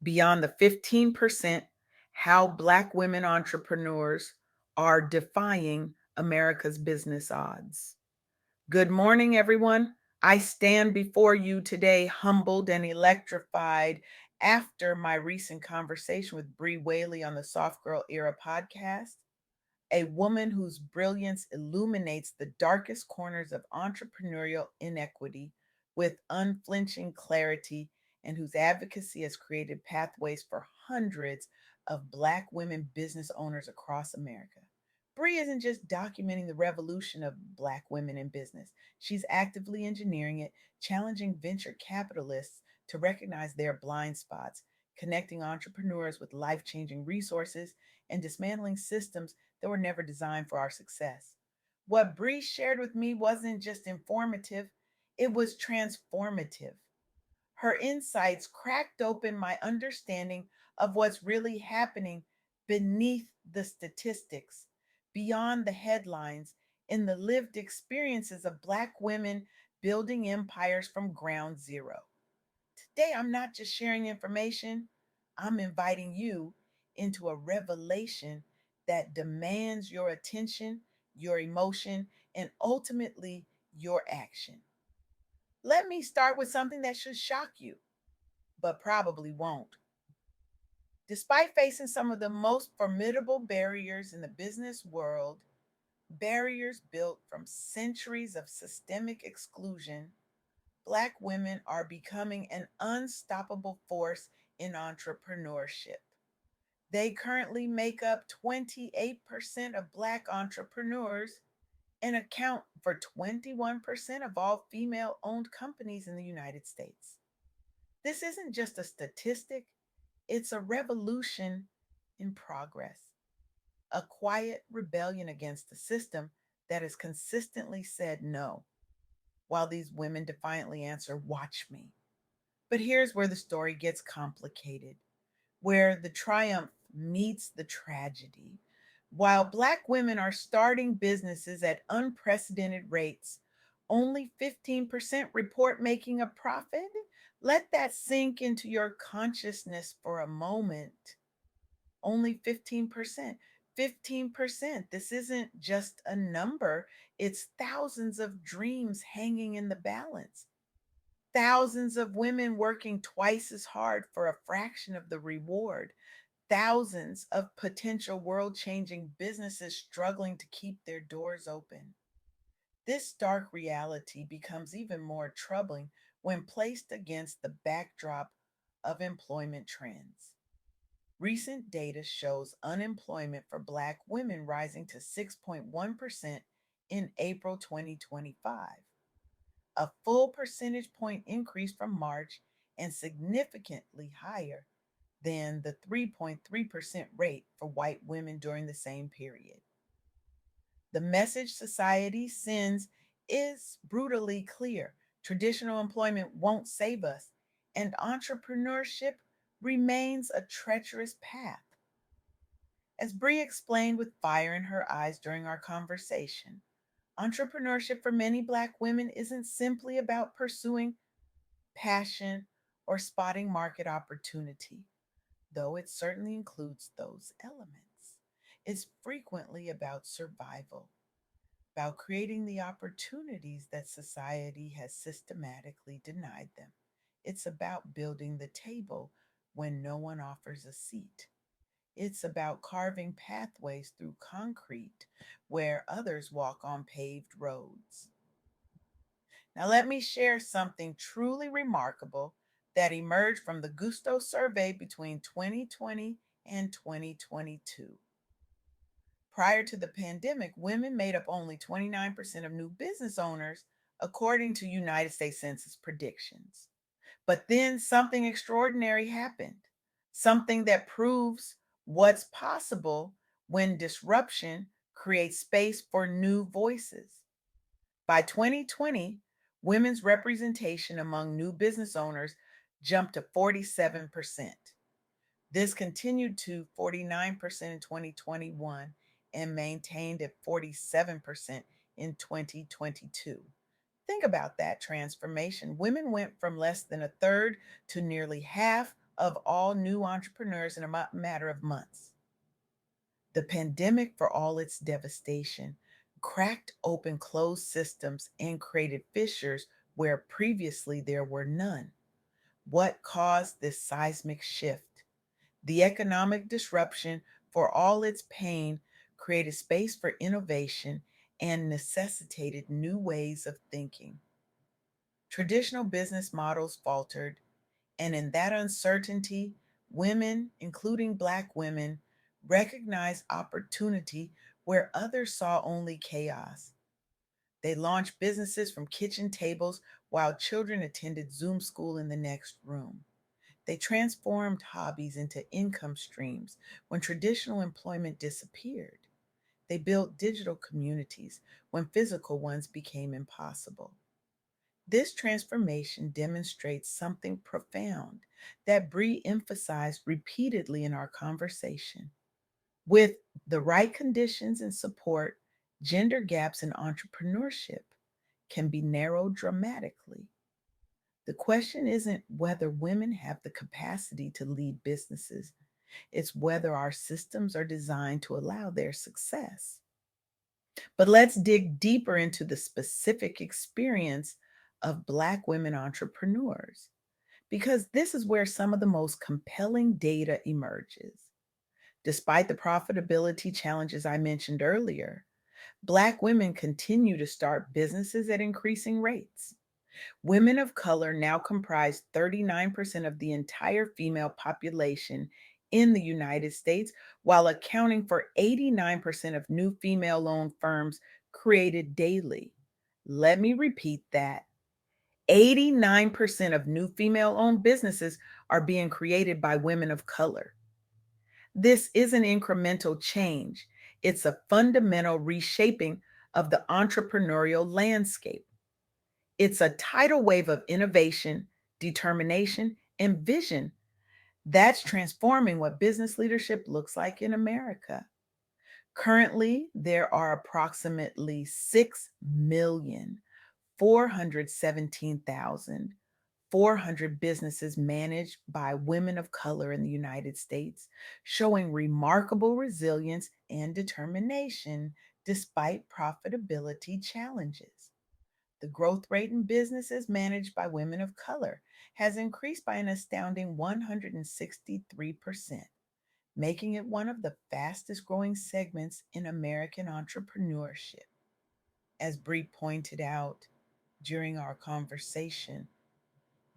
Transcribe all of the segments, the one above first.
Beyond the 15%, how Black women entrepreneurs are defying America's business odds. Good morning, everyone. I stand before you today humbled and electrified after my recent conversation with Whaley on the Soft Girl Era podcast, a woman whose brilliance illuminates the darkest corners of entrepreneurial inequity with unflinching clarity and whose advocacy has created pathways for hundreds of Black women business owners across America. Bree isn't just documenting the revolution of Black women in business, she's actively engineering it, challenging venture capitalists to recognize their blind spots, connecting entrepreneurs with life changing resources, and dismantling systems that were never designed for our success. What Bree shared with me wasn't just informative, it was transformative. Her insights cracked open my understanding of what's really happening beneath the statistics, beyond the headlines, in the lived experiences of Black women building empires from ground zero. Today, I'm not just sharing information, I'm inviting you into a revelation that demands your attention, your emotion, and ultimately your action. Let me start with something that should shock you, but probably won't. Despite facing some of the most formidable barriers in the business world, barriers built from centuries of systemic exclusion, Black women are becoming an unstoppable force in entrepreneurship. They currently make up 28% of Black entrepreneurs and account for 21% of all female owned companies in the United States. This isn't just a statistic, it's a revolution in progress, a quiet rebellion against the system that has consistently said no, while these women defiantly answer, "Watch me." But here's where the story gets complicated, where the triumph meets the tragedy. While Black women are starting businesses at unprecedented rates, only 15% report making a profit. Let that sink into your consciousness for a moment. Only 15%. 15%. This isn't just a number, it's thousands of dreams hanging in the balance. Thousands of women working twice as hard for a fraction of the reward. Thousands of potential world changing businesses struggling to keep their doors open. This stark reality becomes even more troubling when placed against the backdrop of employment trends. Recent data shows unemployment for Black women rising to 6.1% in April 2025, a full percentage point increase from March and significantly higher than the 3.3% rate for white women during the same period. The message society sends is brutally clear. Traditional employment won't save us, and entrepreneurship remains a treacherous path. As Bree explained with fire in her eyes during our conversation, entrepreneurship for many Black women isn't simply about pursuing passion or spotting market opportunity, though it certainly includes those elements. It's frequently about survival, about creating the opportunities that society has systematically denied them. It's about building the table when no one offers a seat. It's about carving pathways through concrete where others walk on paved roads. Now, let me share something truly remarkable that emerged from the Gusto survey between 2020 and 2022. Prior to the pandemic, women made up only 29% of new business owners, according to United States Census predictions. But then something extraordinary happened, something that proves what's possible when disruption creates space for new voices. By 2020, women's representation among new business owners jumped to 47%. This continued to 49% in 2021 and maintained at 47% in 2022. Think about that transformation. Women went from less than a third to nearly half of all new entrepreneurs in a matter of months. The pandemic, for all its devastation, cracked open closed systems and created fissures where previously there were none. What caused this seismic shift? The economic disruption, for all its pain, created space for innovation and necessitated new ways of thinking. Traditional business models faltered, and in that uncertainty, women, including Black women, recognized opportunity where others saw only chaos. They launched businesses from kitchen tables while children attended Zoom school in the next room. They transformed hobbies into income streams when traditional employment disappeared. They built digital communities when physical ones became impossible. This transformation demonstrates something profound that Bree emphasized repeatedly in our conversation. With the right conditions and support, gender gaps in entrepreneurship can be narrowed dramatically. The question isn't whether women have the capacity to lead businesses, it's whether our systems are designed to allow their success. But let's dig deeper into the specific experience of Black women entrepreneurs, because this is where some of the most compelling data emerges. Despite the profitability challenges I mentioned earlier, Black women continue to start businesses at increasing rates. Women of color now comprise 39% of the entire female population in the United States, while accounting for 89% of new female owned firms created daily. Let me repeat that: 89% of new female owned businesses are being created by women of color. This is an incremental change, it's a fundamental reshaping of the entrepreneurial landscape. It's a tidal wave of innovation, determination, and vision that's transforming what business leadership looks like in America. Currently, there are approximately 6,417,400 businesses managed by women of color in the United States, showing remarkable resilience and determination despite profitability challenges. The growth rate in businesses managed by women of color has increased by an astounding 163%, making it one of the fastest growing segments in American entrepreneurship. As Bree pointed out during our conversation,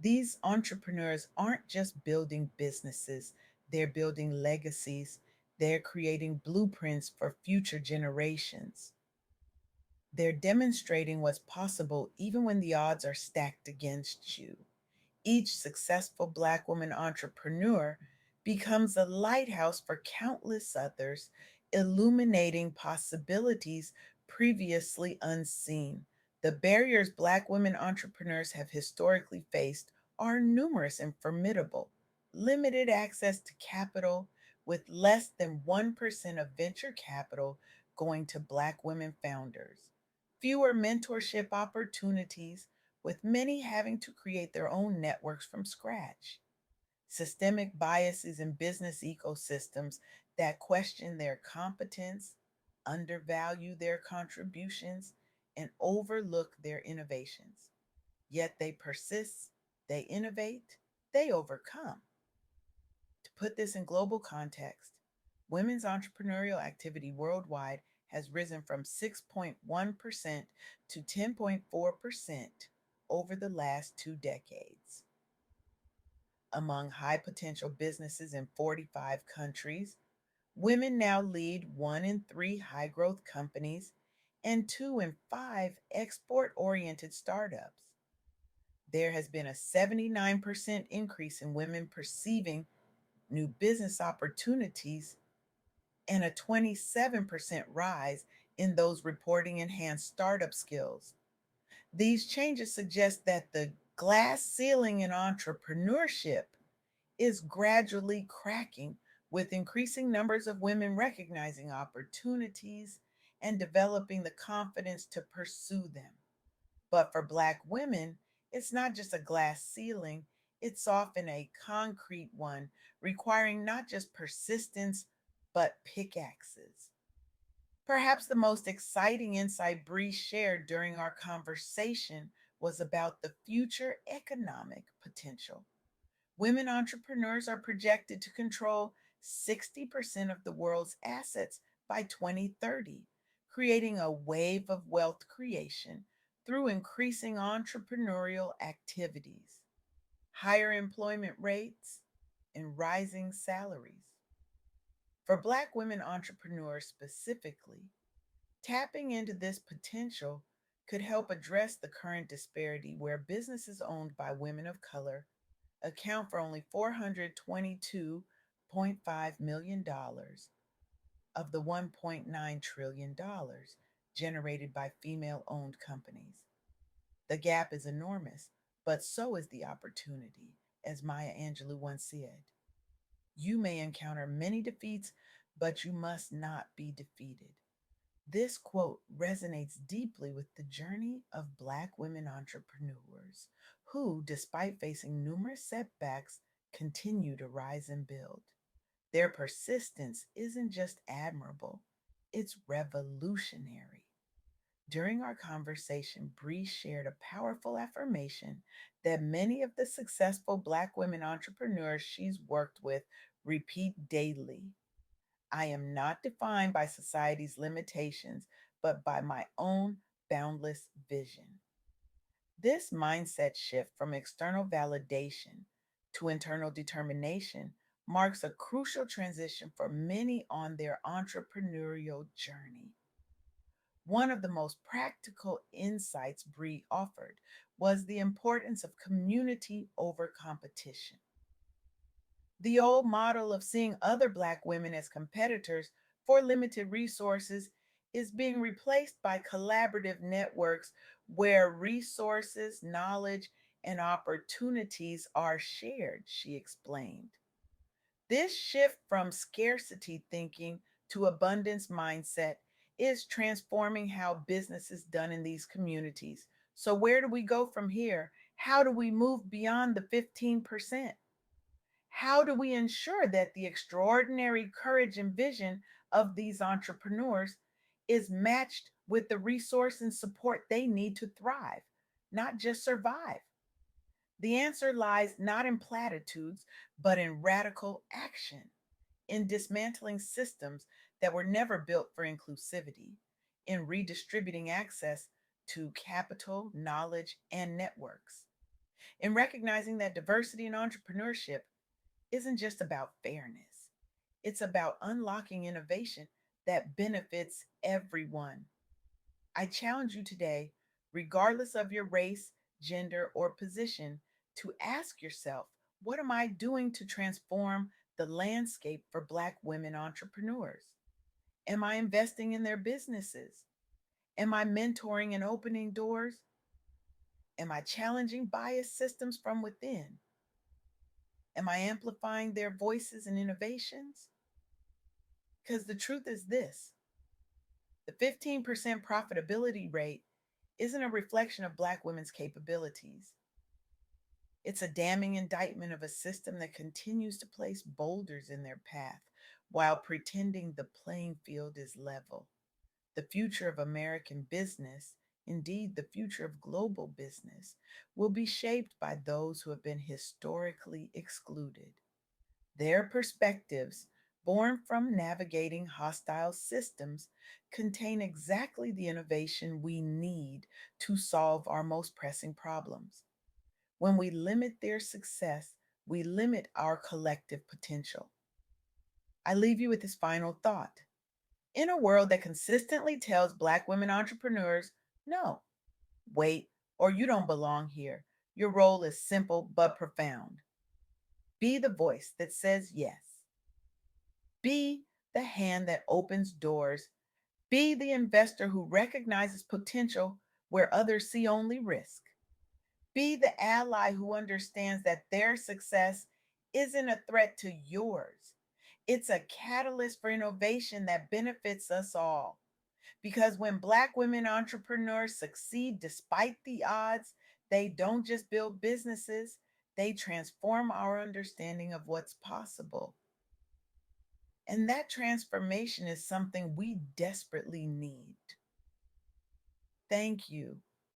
these entrepreneurs aren't just building businesses, they're building legacies, they're creating blueprints for future generations. They're demonstrating what's possible even when the odds are stacked against you. Each successful Black woman entrepreneur becomes a lighthouse for countless others, illuminating possibilities previously unseen. The barriers Black women entrepreneurs have historically faced are numerous and formidable. Limited access to capital, with less than 1% of venture capital going to Black women founders. Fewer mentorship opportunities, with many having to create their own networks from scratch. Systemic biases in business ecosystems that question their competence, undervalue their contributions, and overlook their innovations. Yet they persist, they innovate, they overcome. To put this in global context, women's entrepreneurial activity worldwide has risen from 6.1% to 10.4% over the last 2 decades. Among high potential businesses in 45 countries, women now lead 1 in 3 high growth companies and 2 in 5 export oriented startups. There has been a 79% increase in women perceiving new business opportunities and a 27% rise in those reporting enhanced startup skills. These changes suggest that the glass ceiling in entrepreneurship is gradually cracking, with increasing numbers of women recognizing opportunities and developing the confidence to pursue them. But for Black women, it's not just a glass ceiling, It's often a concrete one, requiring not just persistence, but pickaxes. Perhaps the most exciting insight Bree shared during our conversation was about the future economic potential. Women entrepreneurs are projected to control 60% of the world's assets by 2030, creating a wave of wealth creation through increasing entrepreneurial activities, higher employment rates, and rising salaries. For Black women entrepreneurs specifically, tapping into this potential could help address the current disparity where businesses owned by women of color account for only $422.5 million dollars of the $1.9 trillion dollars generated by female owned companies. The gap is enormous, but so is the opportunity, as Maya Angelou once said. You may encounter many defeats, but you must not be defeated. This quote resonates deeply with the journey of Black women entrepreneurs who, despite facing numerous setbacks, continue to rise and build. Their persistence isn't just admirable, it's revolutionary. During our conversation, Bree shared a powerful affirmation that many of the successful Black women entrepreneurs she's worked with repeat daily. I am not defined by society's limitations, but by my own boundless vision. This mindset shift from external validation to internal determination marks a crucial transition for many on their entrepreneurial journey. One of the most practical insights Bree offered was the importance of community over competition. The old model of seeing other Black women as competitors for limited resources is being replaced by collaborative networks where resources, knowledge, and opportunities are shared, she explained. This shift from scarcity thinking to abundance mindset is transforming how business is done in these communities. So, where do we go from here? How do we move beyond the 15%? How do we ensure that the extraordinary courage and vision of these entrepreneurs is matched with the resource and support they need to thrive, not just survive? The answer lies not in platitudes, but in radical action, in dismantling systems that were never built for inclusivity, in redistributing access to capital, knowledge, and networks, in recognizing that diversity in entrepreneurship isn't just about fairness, it's about unlocking innovation that benefits everyone. I challenge you today, regardless of your race, gender, or position, to ask yourself, what am I doing to transform the landscape for Black women entrepreneurs? Am I investing in their businesses? Am I mentoring and opening doors? Am I challenging bias systems from within? Am I amplifying their voices and innovations? Because the truth is this: the 15% profitability rate isn't a reflection of Black women's capabilities. It's a damning indictment of a system that continues to place boulders in their path while pretending the playing field is level. The future of American business, indeed the future of global business, will be shaped by those who have been historically excluded. Their perspectives, born from navigating hostile systems, contain exactly the innovation we need to solve our most pressing problems. When we limit their success, we limit our collective potential. I leave you with this final thought. In a world that consistently tells Black women entrepreneurs, no, wait, or you don't belong here, your role is simple but profound. Be the voice that says yes. Be the hand that opens doors. Be the investor who recognizes potential where others see only risk. Be the ally who understands that their success isn't a threat to yours. It's a catalyst for innovation that benefits us all. Because when Black women entrepreneurs succeed despite the odds, they don't just build businesses, They transform our understanding of what's possible. And that transformation is something we desperately need. Thank you